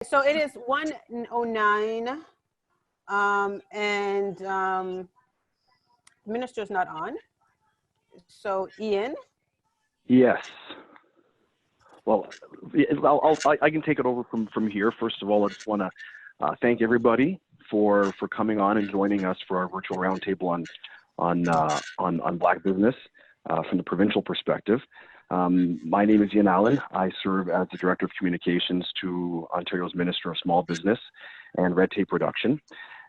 So it is 1:09, and the minister's not on. So Ian? Yes. Well, I can take it over from here. First of all, I just want to thank everybody for coming on and joining us for our virtual roundtable on Black business from the provincial perspective. My name is Ian Allen. I serve as the Director of Communications to Ontario's Minister of Small Business and Red Tape Reduction.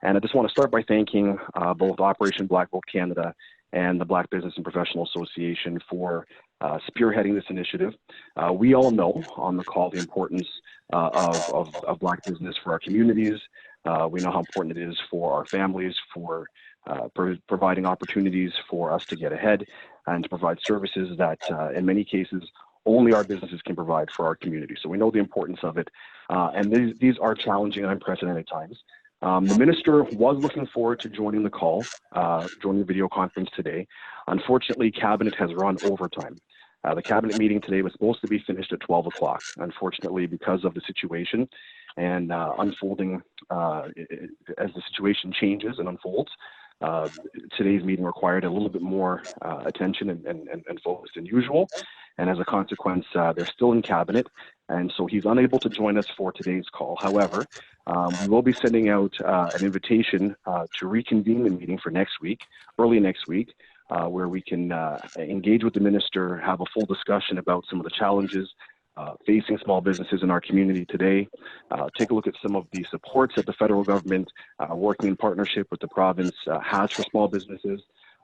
And I just want to start by thanking both Operation Black Vote Canada and the Black Business and Professional Association for spearheading this initiative. We all know on the call the importance of Black business for our communities. We know how important it is for our families, for providing opportunities for us to get ahead and to provide services that in many cases only our businesses can provide for our community. So we know the importance of it. And these are challenging and unprecedented times. The minister was looking forward to joining the call, joining the video conference today. Unfortunately, Cabinet has run overtime. The Cabinet meeting today was supposed to be finished at 12 o'clock. Unfortunately, because of the situation and unfolding as the situation changes and unfolds, today's meeting required a little bit more attention and focus than usual. And as a consequence, they're still in Cabinet. And so he's unable to join us for today's call. However, we will be sending out an invitation to reconvene the meeting for next week, early next week, where we can engage with the minister, have a full discussion about some of the challenges facing small businesses in our community today, take a look at some of the supports that the federal government, working in partnership with the province, has for small businesses,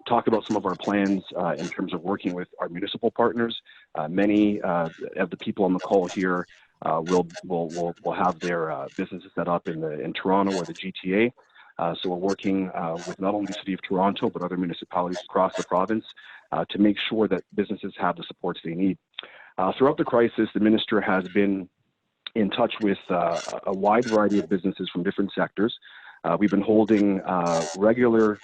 talk about some of our plans in terms of working with our municipal partners. Many of the people on the call here will have their businesses set up in Toronto or the GTA. So we're working with not only the City of Toronto, but other municipalities across the province to make sure that businesses have the supports they need. Throughout the crisis, the minister has been in touch with a wide variety of businesses from different sectors. We've been holding regular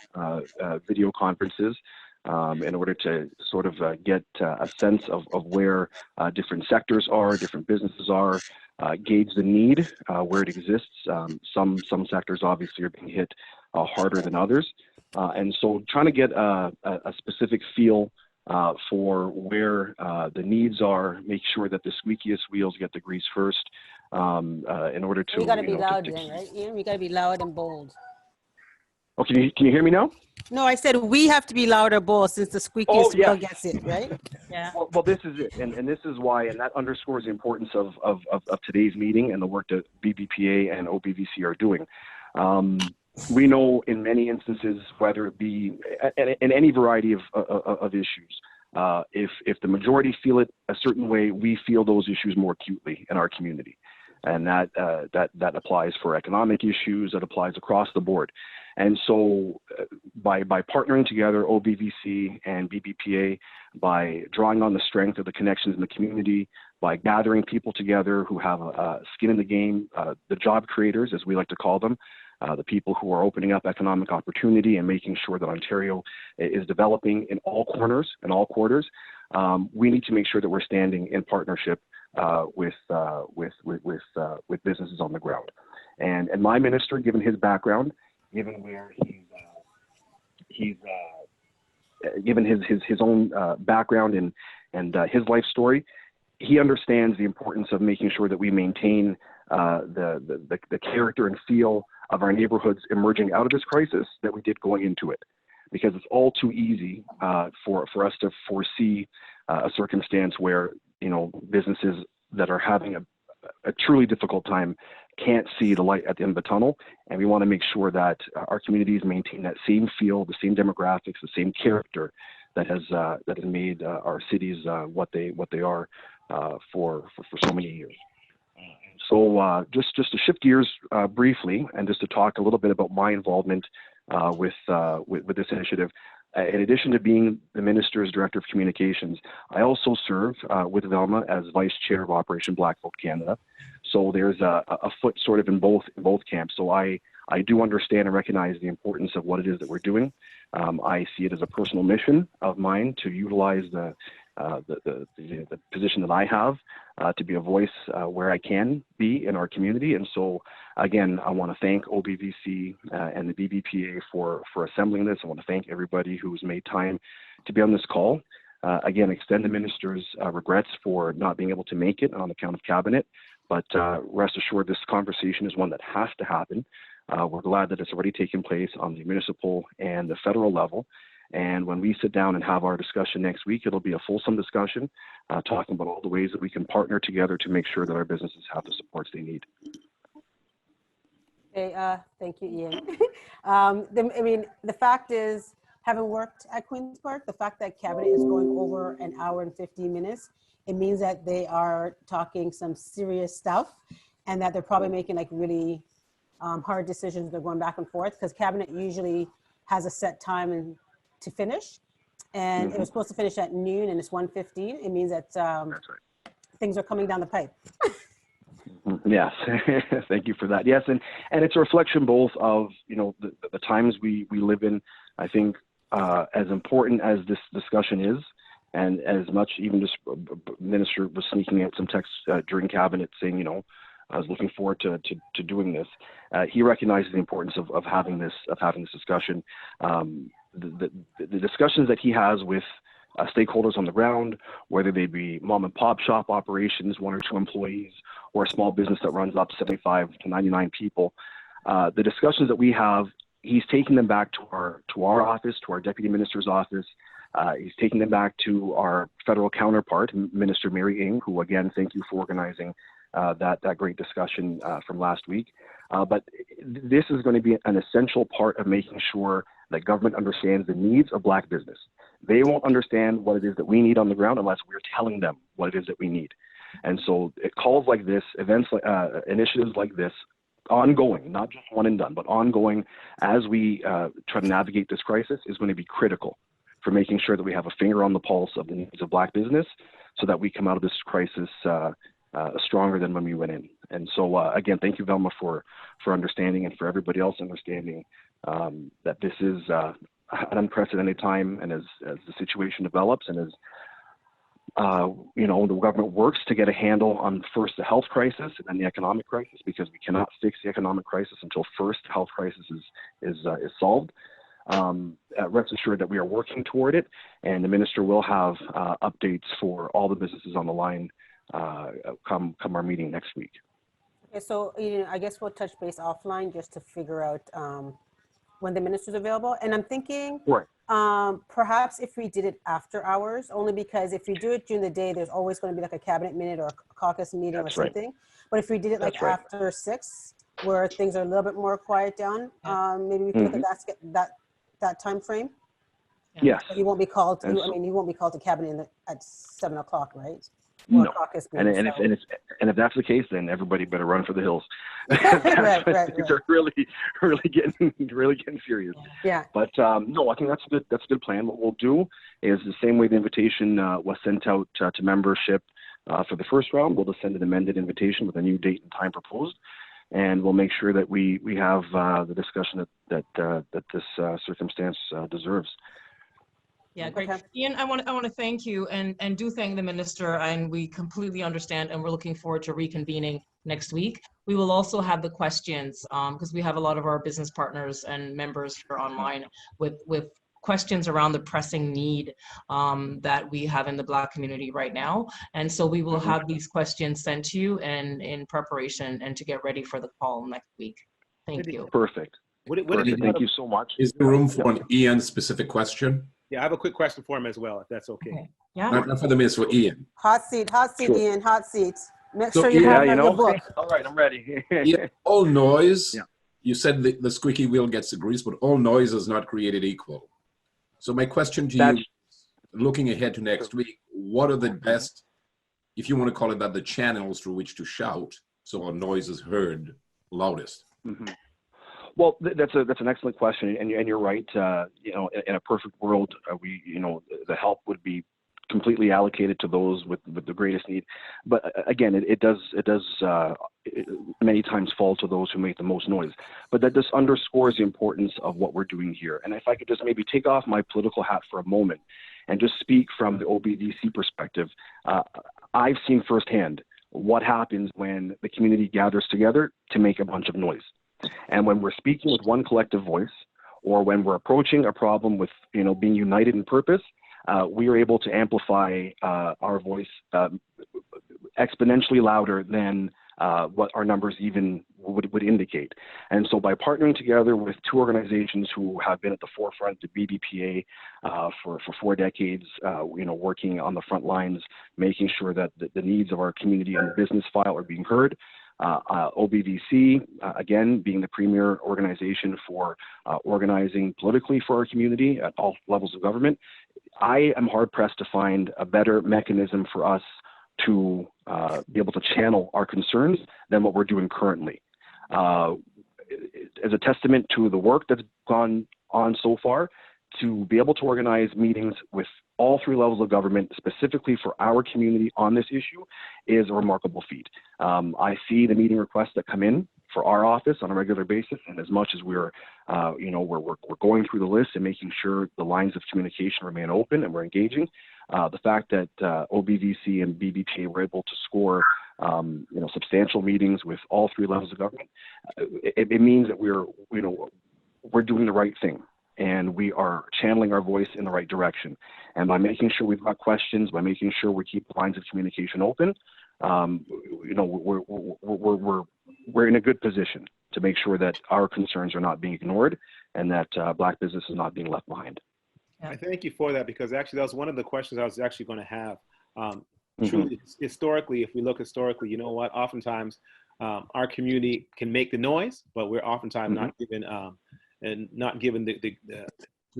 video conferences in order to sort of get a sense of where different sectors are, different businesses are, gauge the need where it exists. Some sectors obviously are being hit harder than others. And so trying to get a specific feel for where the needs are, make sure that the squeakiest wheels get the grease first in order to— You got to be loud then, right, Ian? We got to be loud and bold. Oh, can you hear me now? No, I said we have to be loud or bold since the squeakiest wheel gets it, right? Yeah. Well, this is it, and this is why, and that underscores the importance of today's meeting and the work that BBPA and OBVC are doing. We know in many instances, whether it be in any variety of issues, if the majority feel it a certain way, we feel those issues more acutely in our community. And that applies for economic issues, that applies across the board. And so by partnering together, OBVC and BBPA, by drawing on the strength of the connections in the community, by gathering people together who have a skin in the game, the job creators, as we like to call them, the people who are opening up economic opportunity and making sure that Ontario is developing in all corners and all quarters, we need to make sure that we're standing in partnership with businesses on the ground. And my minister, given his background, given where he's given his own background and his life story, he understands the importance of making sure that we maintain the character and feel of our neighborhoods emerging out of this crisis that we did going into it, because it's all too easy for us to foresee a circumstance where, you know, businesses that are having a truly difficult time can't see the light at the end of the tunnel. And we want to make sure that our communities maintain that same feel, the same demographics, the same character that has made our cities what they are for so many years. So just to shift gears briefly, and just to talk a little bit about my involvement with this initiative. In addition to being the Minister's Director of Communications, I also serve with Velma as Vice Chair of Operation Black Vote Canada. So there's a foot sort of in both camps. So I do understand and recognize the importance of what it is that we're doing. I see it as a personal mission of mine to utilize the the position that I have to be a voice where I can be in our community. And so, again, I want to thank OBVC and the BBPA for assembling this. I want to thank everybody who's made time to be on this call. Again, extend the minister's regrets for not being able to make it on account of cabinet. But rest assured, this conversation is one that has to happen. We're glad that it's already taken place on the municipal and the federal level. And when we sit down and have our discussion next week, it'll be a fulsome discussion, talking about all the ways that we can partner together to make sure that our businesses have the supports they need. Okay, thank you, Ian. The fact is, having worked at Queen's Park, the fact that cabinet is going over an hour and 15 minutes, it means that they are talking some serious stuff and that they're probably making like really hard decisions. They're going back and forth because cabinet usually has a set time to finish, and it was supposed to finish at noon and it's 1:15. It means that things are coming down the pipe. Yes, thank you for that. Yes, and it's a reflection both of the times we live in. I think as important as this discussion is, and as much even just Minister was sneaking out some texts during cabinet saying I was looking forward to doing this. He recognizes the importance of having this discussion. The discussions that he has with stakeholders on the ground, whether they be mom and pop shop operations, 1 or 2 employees, or a small business that runs up 75 to 99 people, the discussions that we have, he's taking them back to our office, to our deputy minister's office. He's taking them back to our federal counterpart, Minister Mary Ng, who again, thank you for organizing that great discussion from last week. But this is going to be an essential part of making sure that government understands the needs of Black business. They won't understand what it is that we need on the ground unless we're telling them what it is that we need. And so calls like this, events, initiatives like this, ongoing, not just one and done, but ongoing as we try to navigate this crisis is going to be critical for making sure that we have a finger on the pulse of the needs of Black business so that we come out of this crisis stronger than when we went in. And so, again, thank you, Velma, for understanding, and for everybody else understanding that this is an unprecedented time. And as the situation develops and as the government works to get a handle on first the health crisis and then the economic crisis, because we cannot fix the economic crisis until first the health crisis is solved. Rest assured that we are working toward it, and the minister will have updates for all the businesses on the line come our meeting next week. Okay, so I guess we'll touch base offline just to figure out when the minister's available. And I'm thinking perhaps if we did it after hours, only because if we do it during the day, there's always going to be like a cabinet minute or a caucus meeting or something. Right. But if we did it like after 6, where things are a little bit more quiet down, maybe we can look at that time frame. Yes. But he won't be called to, he won't be called to cabinet at 7 o'clock, right? No. If that's the case, then everybody better run for the hills. right. Things are really getting serious. Yeah. But no, I think that's a good plan. What we'll do is the same way the invitation was sent out to membership for the first round. We'll just send an amended invitation with a new date and time proposed, and we'll make sure that we have the discussion that this circumstance deserves. Yeah, great. Okay. Ian, I want to thank you and do thank the minister, and we completely understand, and we're looking forward to reconvening next week. We will also have the questions because we have a lot of our business partners and members here online with questions around the pressing need that we have in the Black community right now. And so we will have these questions sent to you and in preparation and to get ready for the call next week. Thank you. Perfect. Thank you so much. Is there room for an Ian specific question? Yeah, I have a quick question for him as well, if that's okay. Yeah. Not for the minister, for Ian. Hot seat, sure. Ian, hot seat. Make So, sure you have your book. All right, I'm ready. All noise, you said the squeaky wheel gets the grease, but all noise is not created equal. So my question to you, looking ahead to next week, what are the best, if you want to call it that, the channels through which to shout so our noise is heard loudest? Mm-hmm. Well, that's an excellent question, and you're right. In a perfect world, the help would be completely allocated to those with the greatest need. But again, it does many times fall to those who make the most noise. But that just underscores the importance of what we're doing here. And if I could just maybe take off my political hat for a moment and just speak from the OBVC perspective, I've seen firsthand what happens when the community gathers together to make a bunch of noise. And when we're speaking with one collective voice, or when we're approaching a problem with, being united in purpose, we are able to amplify our voice exponentially louder than what our numbers even would indicate. And so by partnering together with two organizations who have been at the forefront, the BBPA, for 4 decades, working on the front lines, making sure that the needs of our community and the business file are being heard. OBVC, again, being the premier organization for organizing politically for our community at all levels of government, I am hard-pressed to find a better mechanism for us to be able to channel our concerns than what we're doing currently. As a testament to the work that's gone on so far, to be able to organize meetings with all 3 levels of government specifically for our community on this issue is a remarkable feat. I see the meeting requests that come in for our office on a regular basis, and as much as we're going through the list and making sure the lines of communication remain open and we're engaging, the fact that OBVC and BBPA were able to score substantial meetings with all 3 levels of government, it means that we're doing the right thing. And we are channeling our voice in the right direction. And by making sure we've got questions, by making sure we keep the lines of communication open, we're in a good position to make sure that our concerns are not being ignored and that Black business is not being left behind. I thank you for that, because actually that was one of the questions I was actually going to have. Truly, historically, if we look historically, you know what? Oftentimes, our community can make the noise, but we're oftentimes not given not given the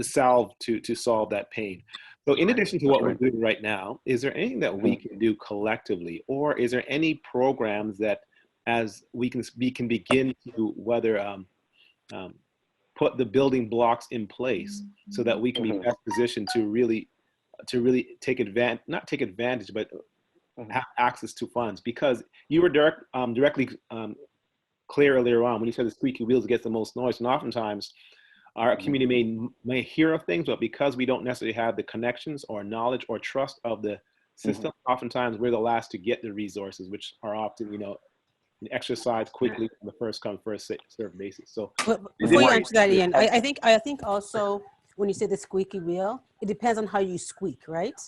salve to solve that pain. So in addition to what we're doing right now, is there anything that we can do collectively, or is there any programs that as we can begin to whether put the building blocks in place so that we can be best positioned to really take advantage, not take advantage, but have access to funds? Because you were directly clear earlier on when you said the squeaky wheels gets the most noise, and oftentimes our community may hear of things, but because we don't necessarily have the connections or knowledge or trust of the system, oftentimes we're the last to get the resources, which are often exercised quickly on the first come first served basis. So before you answer that, Ian, I think also when you say the squeaky wheel, it depends on how you squeak, right?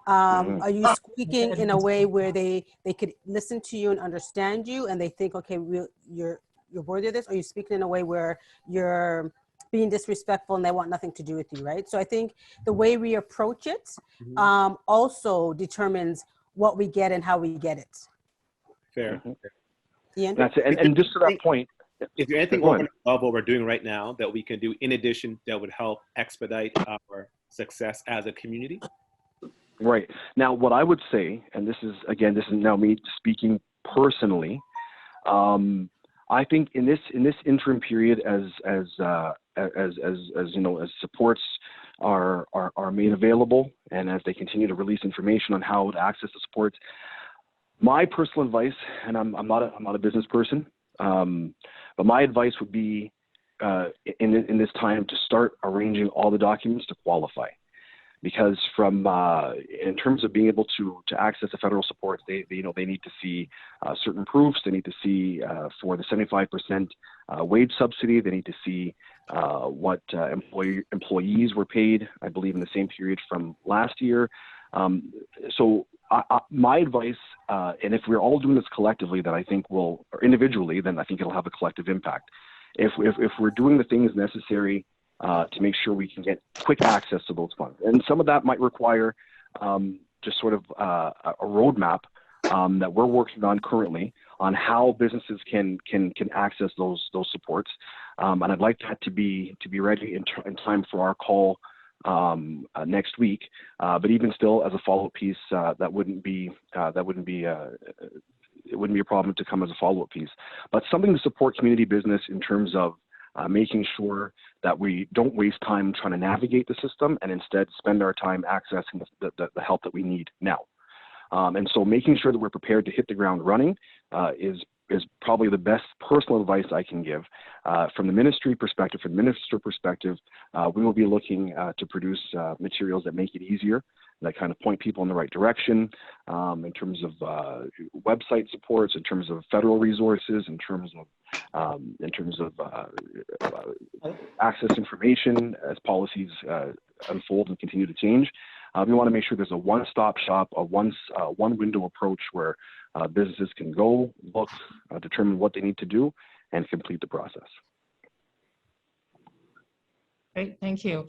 Are you squeaking in a way where they could listen to you and understand you, and they think, okay, you're worthy of this? Or are you speaking in a way where you're being disrespectful and they want nothing to do with you, right? So I think the way we approach it also determines what we get and how we get it. Fair. Ian? That's it. And just to that point, is there anything over and above what we're doing right now that we can do in addition that would help expedite our success as a community? Right. Now, what I would say, and this is now me speaking personally, I think in this interim period, as supports are made available, and as they continue to release information on how to access the supports, my personal advice, and I'm not a business person, but my advice would be in this time to start arranging all the documents to qualify. Because in terms of being able to access the federal support, they need to see certain proofs. They need to see for the 75% wage subsidy. They need to see what employees were paid, I believe, in the same period from last year. So my advice, and if we're all doing this collectively, then I think or individually, then I think it'll have a collective impact. If we're doing the things necessary to make sure we can get quick access to those funds. And some of that might require just sort of a roadmap that we're working on currently on how businesses can access those supports. And I'd like that to be ready in time for our call next week. But even still, as a follow-up piece, it wouldn't be a problem to come as a follow-up piece. But something to support community business in terms of making sure that we don't waste time trying to navigate the system and instead spend our time accessing the help that we need now. And so making sure that we're prepared to hit the ground running is probably the best personal advice I can give. From the ministry perspective, from the minister perspective, we will be looking to produce materials that make it easier, that kind of point people in the right direction, in terms of website supports, in terms of federal resources, in terms of access information as policies unfold and continue to change. We want to make sure there's a one-stop shop, a one-window approach where businesses can go, look, determine what they need to do, and complete the process. Great, thank you.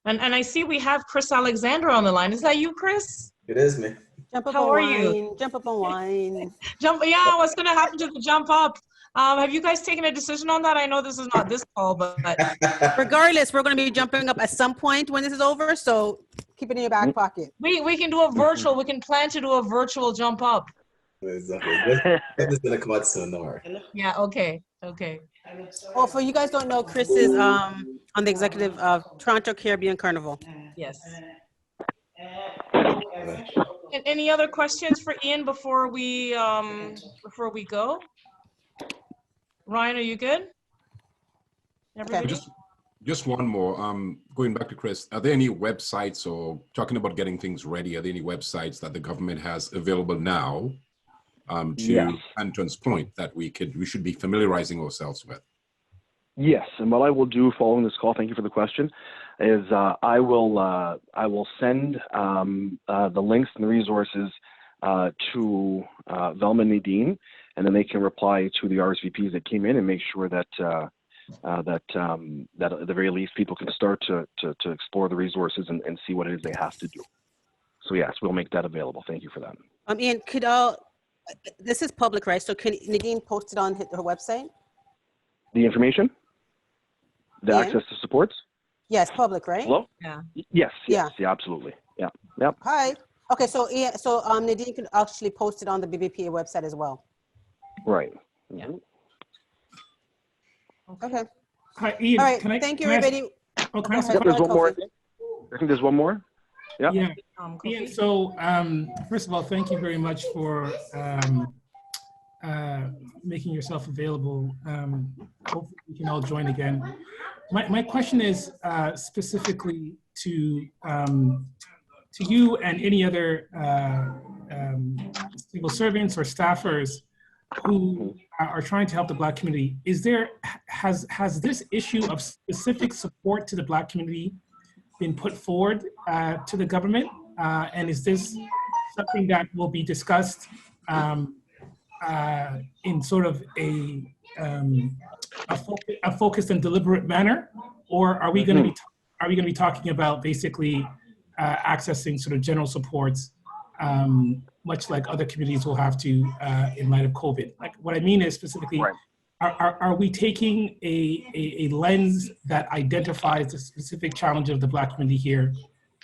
And I see we have Chris Alexander on the line. Is that you, Chris? It is me. Jump up How on are you? wine. Jump up on wine. Yeah, what's going to happen to the jump up? Have you guys taken a decision on that? I know this is not this call, but Regardless, we're going to be jumping up at some point when this is over, so keep it in your back pocket. we can do a virtual. We can plan to do a virtual jump up. Exactly. This is gonna come out soon, don't worry. Yeah. Okay. Well, for you guys don't know, Chris is on the executive of Toronto Caribbean Carnival. Yes. Any other questions for Ian before we go? Ryan, are you good? Everybody? Just one more. Going back to Chris, are there any websites, or talking about getting things ready, are there any websites that the government has available now, to Anton's point, that we should be familiarizing ourselves with? Yes, and what I will do following this call, thank you for the question, is I will send the links and the resources to Velma and Nadine, and then they can reply to the RSVPs that came in and make sure that that at the very least people can start to explore the resources and see what it is they have to do. So yes, we'll make that available. Thank you for that. Ian, this is public, right? So can Nadine post it on her website? The information? The access to supports? Yes, public, right? Hello? Yeah. Yes, absolutely. Yeah. Yep. Hi. Okay, so Nadine can actually post it on the BBPA website as well. Right. Yeah. Okay. Hi, Ian. All right. Can I, thank you, can I ask- everybody. Oh, can I ask a Yep, there's question? one more. I think there's one more. Yeah. Yeah. Kofi? Ian, so first of all, thank you very much for making yourself available. Hopefully we can all join again. My question is specifically to you and any other civil servants or staffers who are trying to help the Black community. Has this issue of specific support to the Black community been put forward to the government? And is this something that will be discussed in sort of a focused and deliberate manner, or are we going to be talking about basically accessing sort of general supports, much like other communities will have to in light of COVID? Like, what I mean is specifically, are we taking a lens that identifies the specific challenge of the Black community here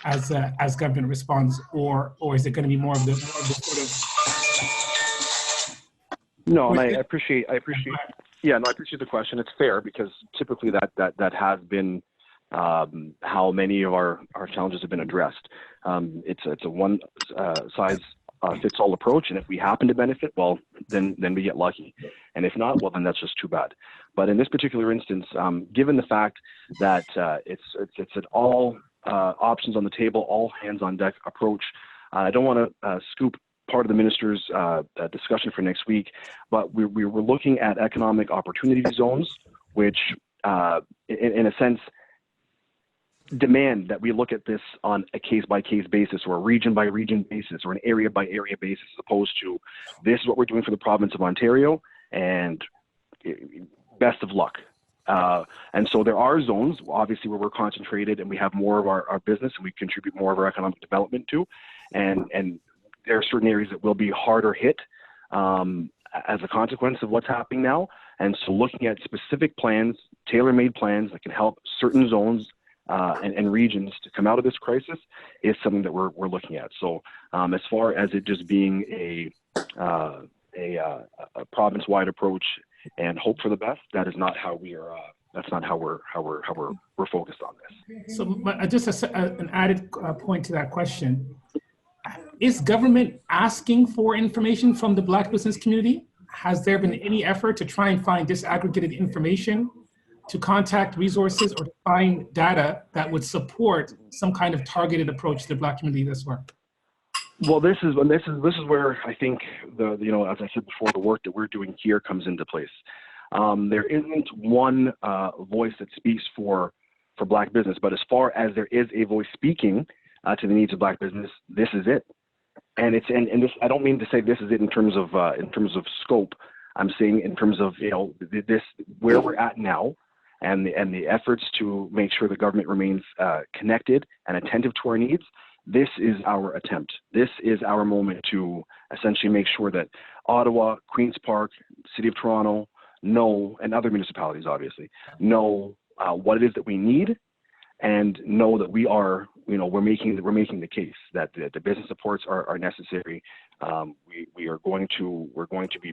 as government response, or is it going to be more of the sort of? No, and I appreciate. Yeah, no, I appreciate the question. It's fair because typically that has been how many of our challenges have been addressed. It's a one size fits all approach, and if we happen to benefit, well, then we get lucky, and if not, well, then that's just too bad. But in this particular instance, given the fact that it's an all options on the table, all hands on deck approach, I don't want to scoop part of the minister's discussion for next week, but we were looking at economic opportunity zones, which in a sense demand that we look at this on a case-by-case basis or a region-by-region basis or an area-by-area basis, as opposed to this is what we're doing for the province of Ontario and best of luck. And so there are zones, obviously, where we're concentrated and we have more of our business and we contribute more of our economic development to. And there are certain areas that will be harder hit as a consequence of what's happening now. And so looking at specific plans, tailor-made plans that can help certain zones and regions to come out of this crisis is something that we're looking at. So as far as it just being a province-wide approach and hope for the best, that is not how we are how we're focused on this. So, but just an added point to that question: is government asking for information from the Black business community? Has there been any effort to try and find disaggregated information, to contact resources, or to find data that would support some kind of targeted approach to the Black community this work? Well, this is where I think as I said before, the work that we're doing here comes into place. There isn't one voice that speaks for Black business, but as far as there is a voice speaking to the needs of Black business, this is it. And this, I don't mean to say this is it in terms of scope. I'm saying in terms of this where we're at now, and the efforts to make sure the government remains connected and attentive to our needs. This is our attempt. This is our moment to essentially make sure that Ottawa, Queen's Park, City of Toronto know, and other municipalities obviously, know what it is that we need, and know that we're making the case that the business supports are necessary. We're going to be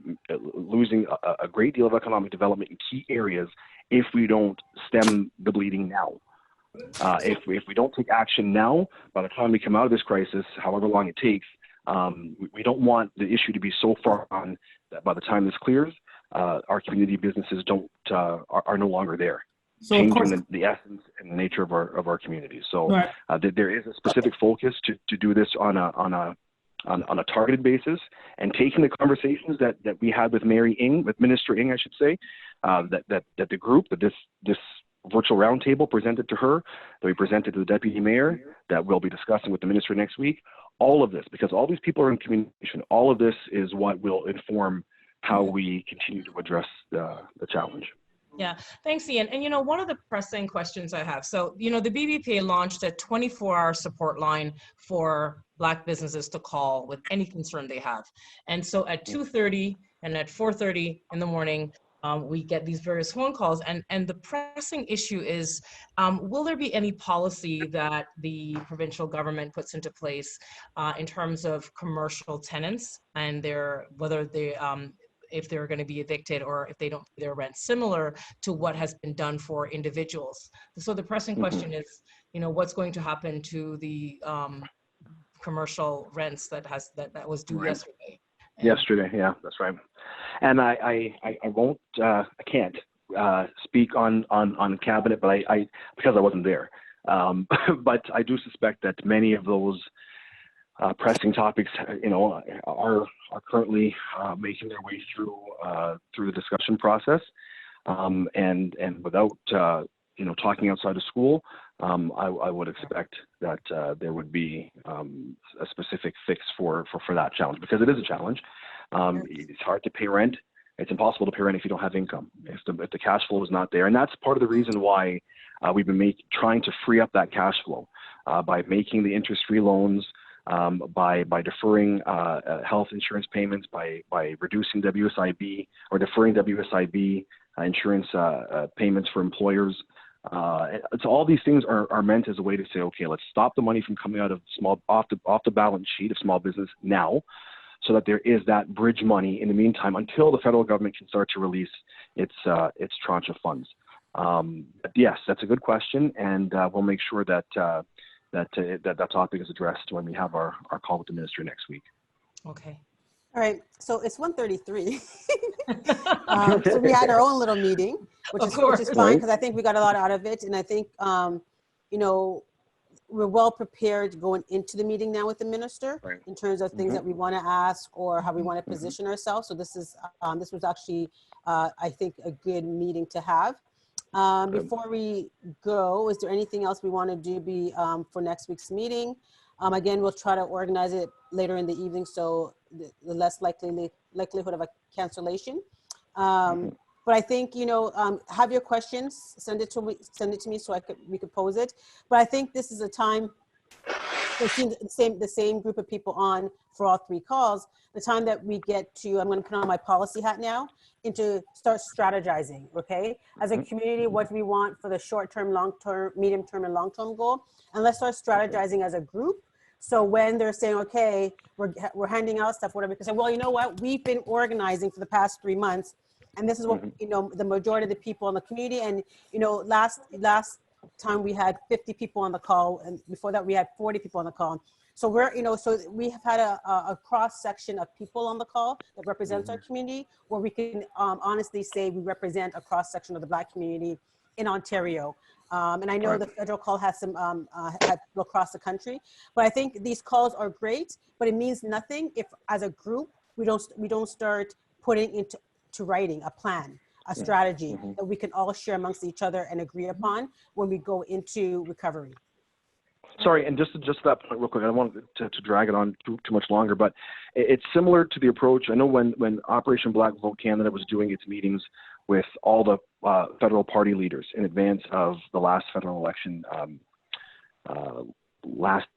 losing a great deal of economic development in key areas if we don't stem the bleeding now. If we don't take action now, by the time we come out of this crisis, however long it takes, we don't want the issue to be so far on that by the time this clears, our community businesses are no longer there, so changing the essence and the nature of our communities. So right. There is a specific focus to do this on a targeted basis, and taking the conversations that we had with Minister Ng, I should say, that the group, that this virtual roundtable presented to her, that we presented to the deputy mayor, that we'll be discussing with the minister next week. All of this, because all these people are in communication, all of this is what will inform how we continue to address the challenge. Yeah, thanks, Ian. And one of the pressing questions I have, so the BBPA launched a 24-hour support line for Black businesses to call with any concern they have. And so at 2:30 and at 4:30 in the morning, we get these various phone calls, and the pressing issue is, will there be any policy that the provincial government puts into place in terms of commercial tenants and if they're going to be evicted or if they don't pay their rent, similar to what has been done for individuals? So the pressing question is, what's going to happen to the commercial rents that was due yesterday? Yesterday, yeah, that's right. And I can't speak on cabinet, but I because I wasn't there. But I do suspect that many of those pressing topics, are currently making their way through the discussion process, and without talking outside of school, I would expect that there would be a specific fix for that challenge, because it is a challenge. It's hard to pay rent. It's impossible to pay rent if you don't have income, if the cash flow is not there. And that's part of the reason why we've been trying to free up that cash flow by making the interest-free loans, by deferring health insurance payments, by reducing WSIB or deferring WSIB insurance payments for employers. So all these things are meant as a way to say, okay, let's stop the money from coming out of off the balance sheet of small business now, so that there is that bridge money in the meantime until the federal government can start to release its tranche of funds. But yes, that's a good question, and we'll make sure that that topic is addressed when we have our call with the minister next week. Okay. All right, so it's 1:33. So we had our own little meeting, which is fine, because I think we got a lot out of it. And I think, we're well prepared going into the meeting now with the minister, right, in terms of things that we want to ask or how we want to position ourselves. So this was actually, I think, a good meeting to have. Before we go, is there anything else we want to do for next week's meeting? Again, we'll try to organize it later in the evening, so the less likelihood of a cancellation. But I think, have your questions, send it to me so we could pose it. But I think this is a time to see the same group of people on for all three calls. The time that we get to, I'm going to put on my policy hat now, and to start strategizing, okay? As a community, what do we want for the short-term, long-term, medium-term, and long-term goal? And let's start strategizing as a group. So when they're saying, okay, we're handing out stuff, whatever, we can say, well, you know what? We've been organizing for the past 3 months. And this is what, you know, the majority of the people in the community, and, you know, last time we had 50 people on the call, and before that we had 40 people on the call. So we're, you know, so we have had a cross section of people on the call that represents our community, where we can honestly say we represent a cross section of the Black community in Ontario. And I know the federal call has some had people across the country, but I think these calls are great, but it means nothing if as a group we don't start putting into writing a plan, a strategy that we can all share amongst each other and agree upon when we go into recovery. Sorry, and just that point real quick, I don't want to drag it on too much longer, but it's similar to the approach. I know when Operation Black Vote Canada was doing its meetings with all the federal party leaders in advance of the last federal election, the last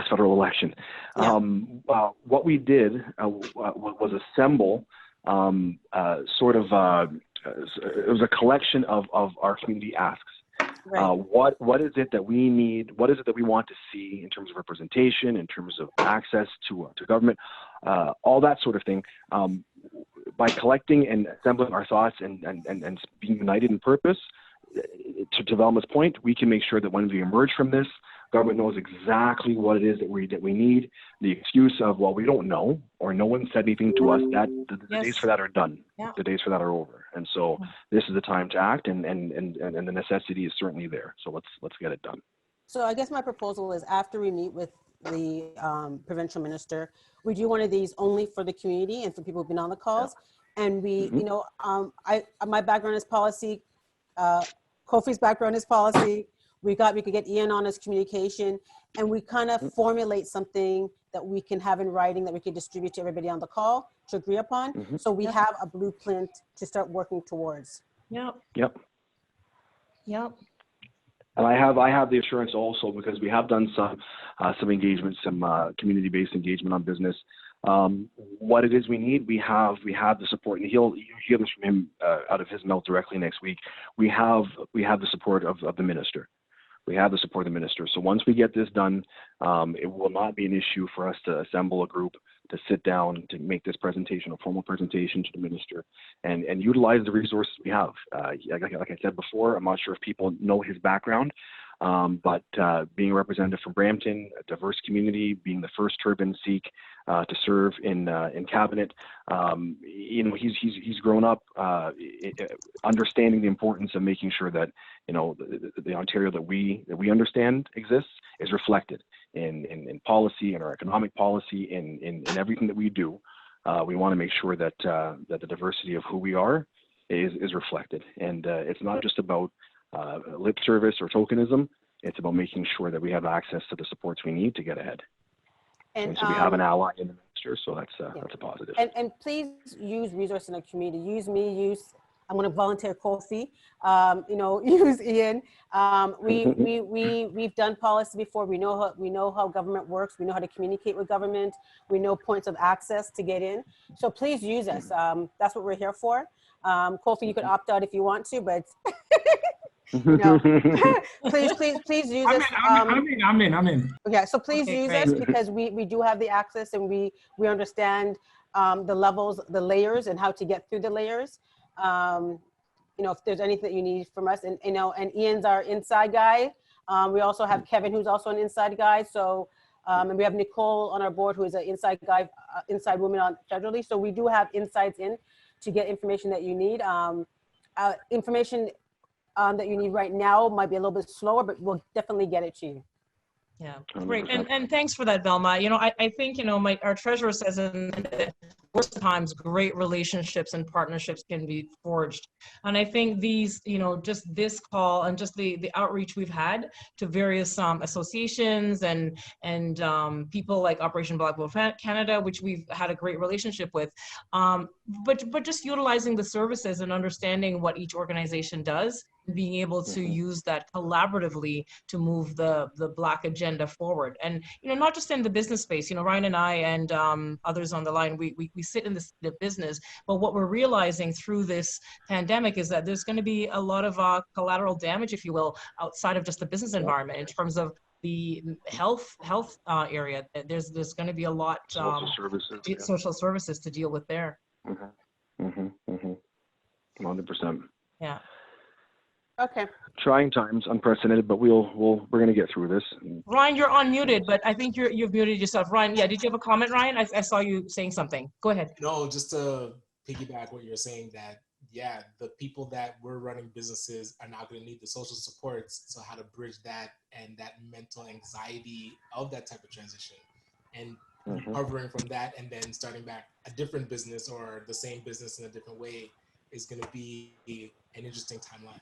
federal election. What we did was assemble it was a collection of our community asks. What is it that we need? What is it that we want to see in terms of representation, in terms of access to government, all that sort of thing. By collecting and assembling our thoughts and being united in purpose, to development's point, we can make sure that when we emerge from this, government knows exactly what it is that we need. The excuse of, well, we don't know, or no one said anything to us, that the days for that are done. Yeah. The days for that are over. And so this is the time to act, and the necessity is certainly there. So let's get it done. So I guess my proposal is, after we meet with the provincial minister, we do one of these only for the community and for people who've been on the calls. Yeah. And we, you know, my background is policy, Kofi's background is policy. We could get Ian on as communication, and we kind of formulate something that we can have in writing that we can distribute to everybody on the call to agree upon. So we have a blueprint to start working towards. Yep. And I have the assurance also, because we have done some engagement, some community-based engagement on business. What it is we need, we have the support, and you'll hear this from him out of his mouth directly next week. We have the support of the minister. We have the support of the minister. So once we get this done, it will not be an issue for us to assemble a group, to sit down, to make this presentation, a formal presentation to the minister, and utilize the resources we have. Like I said before, I'm not sure if people know his background, but being a representative from Brampton, a diverse community, being the first Turban Sikh to serve in cabinet, you know, he's grown up understanding the importance of making sure that, you know, the Ontario that we understand exists is reflected in policy, in our economic policy, in everything that we do. We want to make sure that that the diversity of who we are is reflected, and it's not just about lip service or tokenism. It's about making sure that we have access to the supports we need to get ahead. And so we have an ally in the minister, so that's a positive. And please use resources in the community. Use me. I'm going to volunteer Kofi. You know, use Ian. We've done policy before. We know how government works. We know how to communicate with government. We know points of access to get in. So please use us. That's what we're here for. Kofi, you could opt out if you want to, but you know, please use us. I'm in. Okay, so please use us, because we do have the access, and we understand the levels, the layers, and how to get through the layers. You know, if there's anything that you need from us, and, you know, and Ian's our inside guy. We also have Kevin, who's also an inside guy. So, and we have Nicole on our board, who is an inside guy, inside woman on federally. So we do have insights in to get information that you need. Information that you need right now might be a little bit slower, but we'll definitely get it to you. Yeah, great. And thanks for that, Velma. You know, I think, you know, our treasurer says in the worst times, great relationships and partnerships can be forged. And I think these, you know, just this call and just the outreach we've had to various associations and people like Operation Black Vote Canada, which we've had a great relationship with, but just utilizing the services and understanding what each organization does, being able to use that collaboratively to move the Black agenda forward. And, you know, not just in the business space, you know, Ryan and I and others on the line, we sit in the business, but what we're realizing through this pandemic is that there's going to be a lot of collateral damage, if you will, outside of just the business environment in terms of the health area. There's going to be a lot social services to deal with there. 100%. Yeah. Okay. Trying times, unprecedented, but we're going to get through this. Ryan, you're unmuted, but I think you've muted yourself. Ryan, yeah, did you have a comment, Ryan? I saw you saying something. Go ahead. No, just to piggyback what you're saying, that yeah, the people that were running businesses are now going to need the social supports. So how to bridge that and that mental anxiety of that type of transition, and recovering from that, and then starting back a different business or the same business in a different way is going to be an interesting timeline.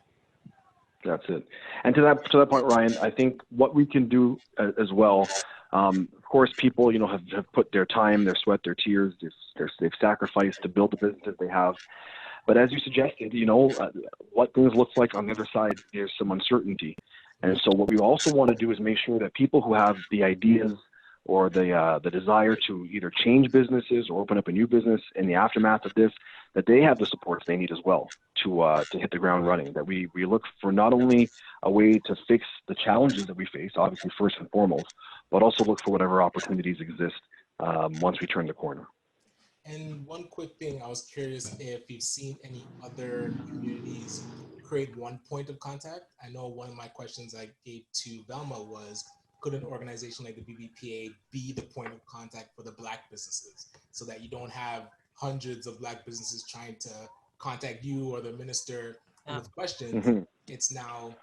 That's it. And to that point, Ryan, I think what we can do as well, of course, people, have put their time, their sweat, their tears, they've sacrificed to build the businesses they have. But as you suggested, what things look like on the other side, there's some uncertainty. And so what we also want to do is make sure that people who have the ideas or the desire to either change businesses or open up a new business in the aftermath of this, that they have the supports they need as well to hit the ground running. That we look for not only a way to fix the challenges that we face, obviously first and foremost, but also look for whatever opportunities exist once we turn the corner. And one quick thing, I was curious if you've seen any other communities create one point of contact. I know one of my questions I gave to Velma was, could an organization like the BBPA be the point of contact for the Black businesses, so that you don't have hundreds of Black businesses trying to contact you or the minister with questions? It's now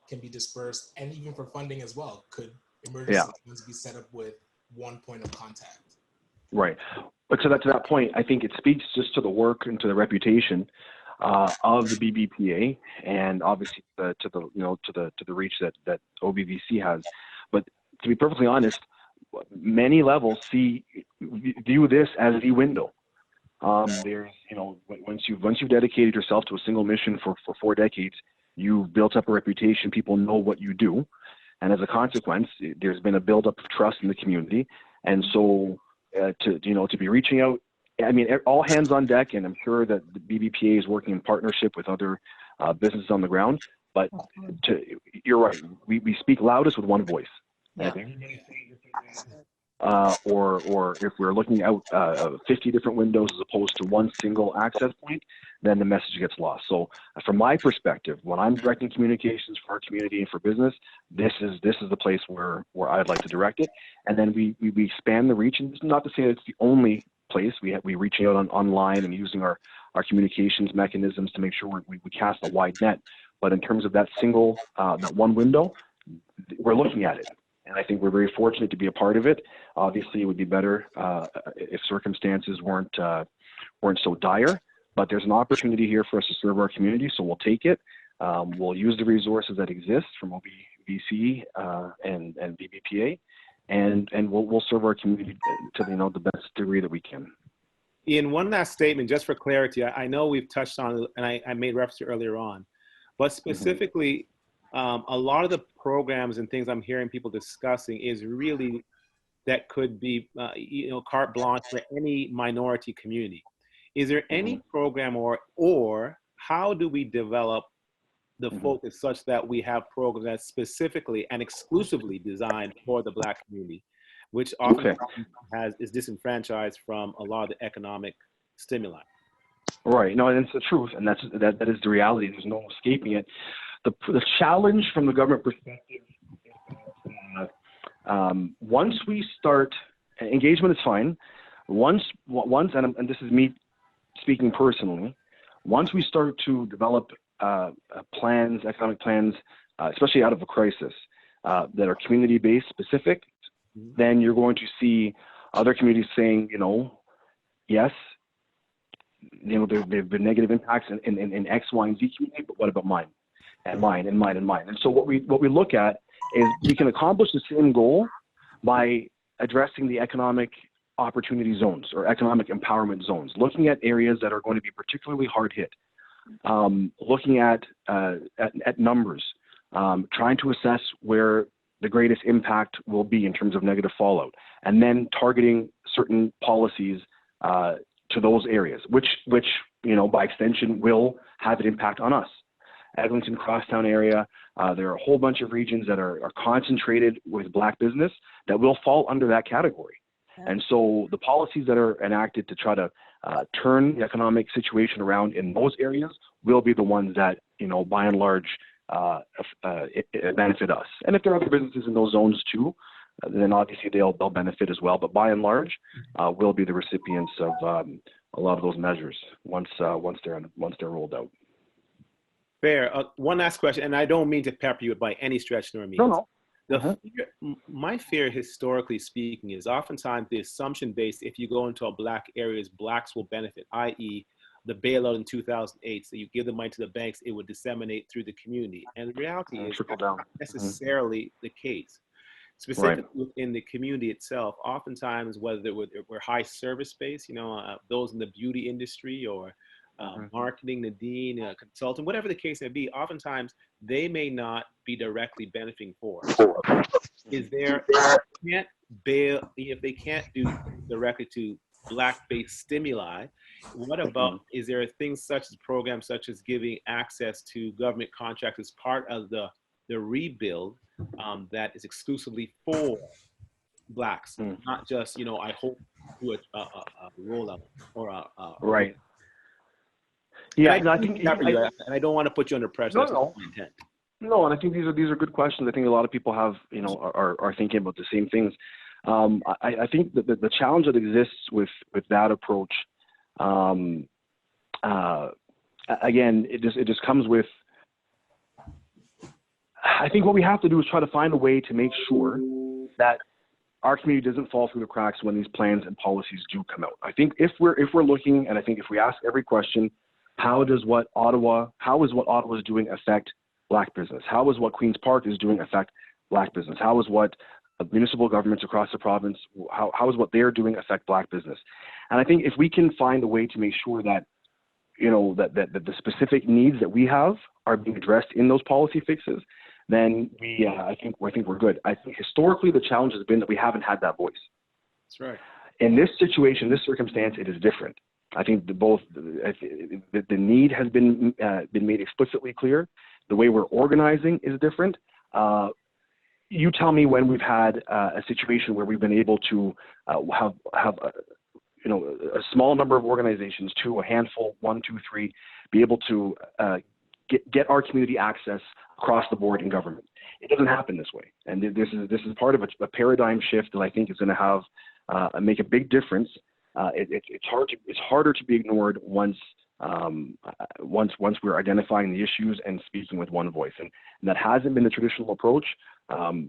can be dispersed, and even for funding as well. Could emergency funds be set up with one point of contact? Right. But to that point, I think it speaks just to the work and to the reputation of the BBPA, and obviously to the reach that OBVC has. But to be perfectly honest, many levels view this as the window. There's once you've dedicated yourself to a single mission for 4 decades, you've built up a reputation. People know what you do, and as a consequence, there's been a buildup of trust in the community, and so. To be reaching out, I mean, all hands on deck, and I'm sure that the BBPA is working in partnership with other businesses on the ground. But you're right, we speak loudest with one voice. Yeah. Or if we're looking out 50 different windows as opposed to one single access point, then the message gets lost. So from my perspective, when I'm directing communications for our community and for business, this is the place where I'd like to direct it. And then we expand the reach, and not to say that it's the only place. We reach out online and using our communications mechanisms to make sure we cast a wide net. But in terms of that single, that one window, we're looking at it. And I think we're very fortunate to be a part of it. Obviously, it would be better if circumstances weren't so dire. But there's an opportunity here for us to serve our community, so we'll take it. We'll use the resources that exist from OBVC and BBPA, and we'll serve our community to the best degree that we can. Ian, one last statement, just for clarity. I know we've touched on it, and I made reference to earlier on, but specifically, a lot of the programs and things I'm hearing people discussing is really that could be, carte blanche for any minority community. Is there any program or how do we develop the focus such that we have programs that specifically and exclusively designed for the Black community, which often is disenfranchised from a lot of the economic stimuli? Right. No, and it's the truth, and that is the reality. There's no escaping it. The challenge from the government perspective, once we start, engagement is fine. Once, and this is me speaking personally, once we start to develop plans, economic plans, especially out of a crisis, that are community-based specific, then you're going to see other communities saying, yes, there've been negative impacts in X, Y, and Z community, but what about mine? And mine, and mine, and mine. And so what we look at is we can accomplish the same goal by addressing the economic opportunity zones or economic empowerment zones, looking at areas that are going to be particularly hard hit, looking at numbers, trying to assess where the greatest impact will be in terms of negative fallout, and then targeting certain policies to those areas, which by extension will have an impact on us. Eglinton, Crosstown area, there are a whole bunch of regions that are concentrated with Black business that will fall under that category. And so the policies that are enacted to try to turn the economic situation around in those areas will be the ones that, by and large, benefit us. And if there are other businesses in those zones too, then obviously they'll benefit as well. But by and large, we'll be the recipients of a lot of those measures once they're rolled out. Fair. One last question, and I don't mean to pepper you by any stretch nor means. No. My fear, historically speaking, is oftentimes the assumption based, if you go into a black areas, blacks will benefit, i.e. the bailout in 2008, so you give the money to the banks, it would disseminate through the community. And the reality is not necessarily the case. Specifically within the community itself, oftentimes, whether we're high service based, those in the beauty industry or marketing, Nadine, consultant, whatever the case may be, oftentimes they may not be directly benefiting for. Is there, if they can't do directly to black-based stimuli, what about, is there things such as programs such as giving access to government contracts as part of the rebuild that is exclusively for blacks, not just, I hope to a rollout or a right. Yeah, and I think and I don't want to put you under pressure. No. No, and I think these are good questions. I think a lot of people have, are thinking about the same things. I think that the challenge that exists with that approach, again, it just comes with. I think what we have to do is try to find a way to make sure that our community doesn't fall through the cracks when these plans and policies do come out. I think if we're looking, and I think if we ask every question, how is what Ottawa is doing affect black business? How is what Queen's Park is doing affect black business? How is what municipal governments across the province, how is what they're doing affect black business? And I think if we can find a way to make sure that, that the specific needs that we have are being addressed in those policy fixes, then I think we're good. I think historically the challenge has been that we haven't had that voice. That's right. In this situation, this circumstance, it is different. I think the need has been made explicitly clear. The way we're organizing is different. You tell me when we've had a situation where we've been able to have a small number of organizations, a handful, 1, 2, 3, be able to get our community access across the board in government. It doesn't happen this way, and this is part of a paradigm shift that I think is going to have make a big difference. It's harder to be ignored once we're identifying the issues and speaking with one voice, and that hasn't been the traditional approach.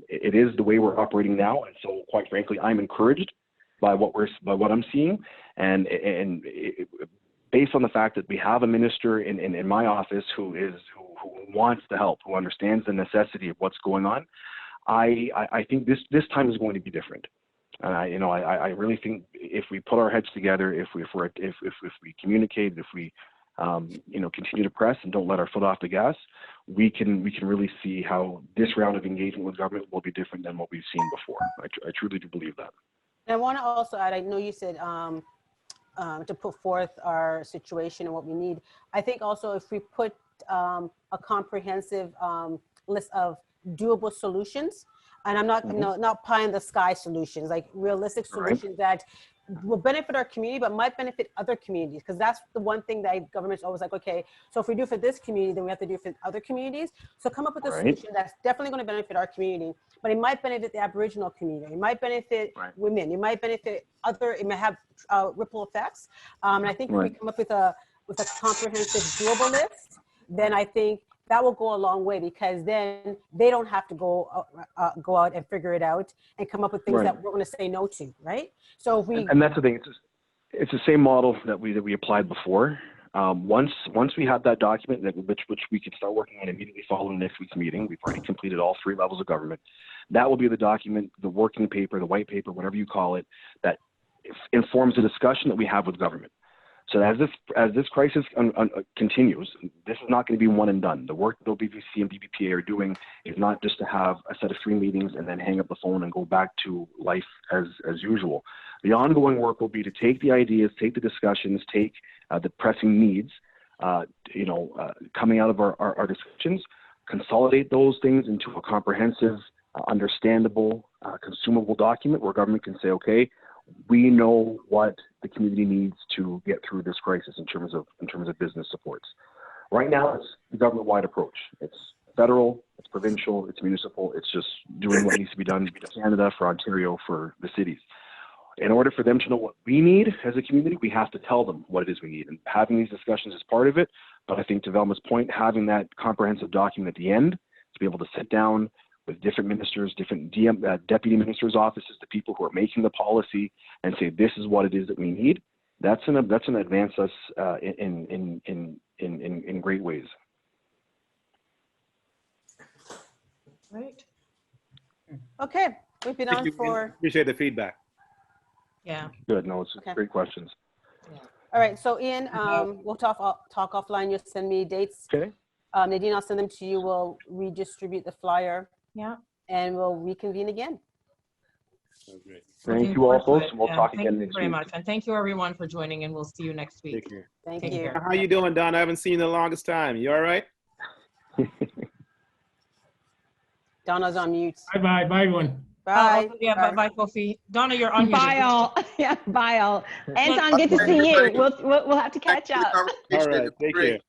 It is the way we're operating now, and so quite frankly, I'm encouraged by what I'm seeing, and based on the fact that we have a minister in my office who wants to help, who understands the necessity of what's going on. I think this time is going to be different. I really think if we put our heads together, if we communicate, if we continue to press and don't let our foot off the gas, we can really see how this round of engagement with government will be different than what we've seen before. I truly do believe that. And I want to also add, I know you said to put forth our situation and what we need. I think also if we put a comprehensive list of doable solutions, and I'm not, not pie in the sky solutions, like realistic solutions that will benefit our community, but might benefit other communities. Because that's the one thing that government's always like, okay, so if we do for this community, then we have to do for other communities. So come up with a solution that's definitely going to benefit our community, but it might benefit the Aboriginal community. It might benefit women. It might benefit it might have ripple effects. And I think if we come up with a comprehensive doable list, then I think that will go a long way, because then they don't have to go out and figure it out and come up with things that we're going to say no to, right? So if we and that's the thing. It's the same model that we applied before. Once we have that document which we can start working on immediately following next week's meeting, we've already completed all 3 levels of government. That will be the document, the working paper, the white paper, whatever you call it, that informs the discussion that we have with government. So as this crisis continues, this is not going to be one and done. The work that OBVC and BBPA are doing is not just to have a set of 3 meetings and then hang up the phone and go back to life as usual. The ongoing work will be to take the ideas, take the discussions, take the pressing needs, coming out of our discussions, consolidate those things into a comprehensive, understandable, consumable document where government can say, okay, we know what the community needs to get through this crisis in terms of business supports. Right now, it's a government-wide approach. It's federal, it's provincial, it's municipal. It's just doing what needs to be done for Canada, for Ontario, for the cities. In order for them to know what we need as a community, we have to tell them what it is we need. And having these discussions is part of it. But I think to Velma's point, having that comprehensive document at the end to be able to sit down with different ministers, different deputy ministers' offices, the people who are making the policy, and say this is what it is that we need. That's an advance us in great ways. Right. Okay, we've been on for. Appreciate the feedback. Yeah. Good. No, it's Okay. great questions. Yeah. All right, so Ian, we'll talk offline. You'll send me dates. Okay. Nadine, I'll send them to you. We'll redistribute the flyer. Yeah. And we'll reconvene again. Great. Thank you all, folks. We'll talk again next week. Thank you very much. And thank you everyone for joining, and we'll see you next week. Take care. Thank Take you. care. How you doing, Don? I haven't seen you in the longest time. You all right? Donna's on mute. Bye, everyone. Bye. Yeah, bye, Kofi. Donna, you're unmuted. Bye all. Yeah, bye all. Anton, good to see you. We'll have to catch up. All right. Take care.